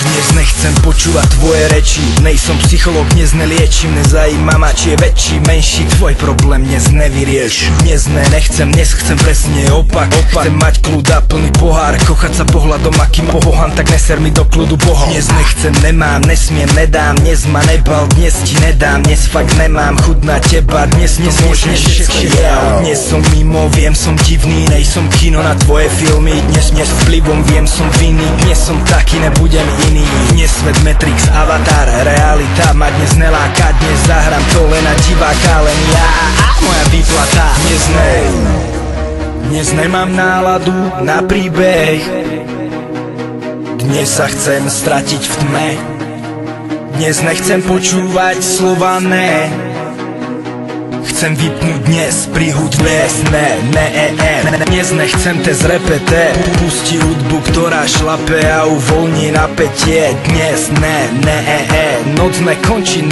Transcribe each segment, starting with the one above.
Dnes nechcem počúvať tvoje reči, nejsom psychológ, dnes neliečím. Nezajíma ma, či je väčší, menší, tvoj problém dnes nevyrieš. Dnes nechcem, dnes chcem presne opak. Chcem mať kľud a plný pohár, kochať sa pohľadom, akým pohan, tak neser mi do kľudu bohom. Dnes nechcem, nemám, nesmiem, nedám, dnes ma nebal, dnes ti nedám, dnes fakt nemám chuť na teba, dnes môžeš všetko ja. Dnes som mimo, viem, som divný, nejsom kino na tvoje filmy. Dnes vplyvom viem, som vinný, dnes som taký, nebudem iný. Dnes svet Matrix, Avatar, realita ma dnes neláka. Dnes zahrám to len na diváka, len ja a moja výplata. Dnes nemám náladu na príbeh, dnes sa chcem stratiť v tme. Dnes nechcem počúvať slova ne, chcem vypnúť dnes príhud dnes. Dnes nechcem te zrepete, pusti hudbu, ktorá šlape a uvoľní napätie. Dnes noc nekončí,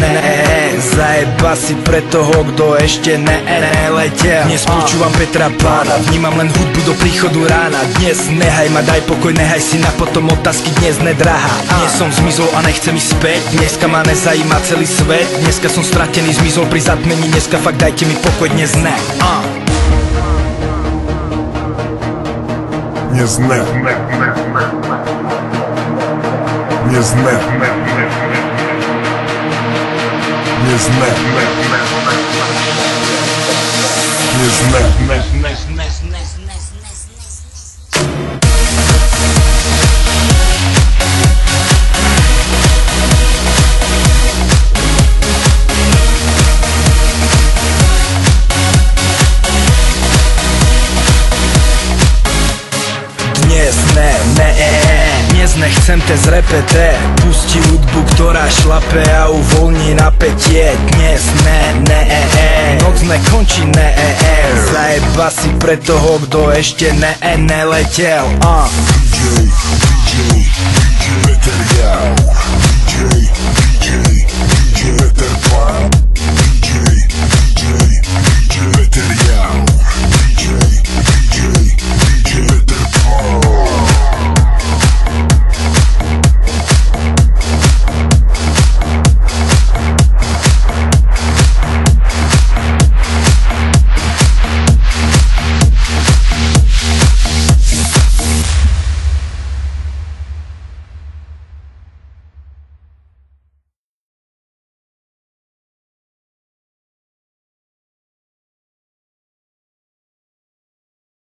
zajeba si pre toho, kto ešte neletel. Dnes počúvam Petra Pána, vnímam len hudbu do príchodu rána. Dnes nehaj ma, daj pokoj, nehaj si na potom otázky, dnes nedrahá. Dnes som zmizol a nechcem ísť späť, dneska ma nezajíma celý svet. Dneska som stratený, zmizol pri zatmení, dneska fakt dajte mi pokoj, dnes ne. Dnes ne. Dnes ne. Dnes ne. Dnes ne. Dnes nechcem te zrepete, pusti hudbu, ktorá šlape a uvoľní napätie. Dnes noc nekončí, zajeba si pre toho, kto ešte neletel. DJ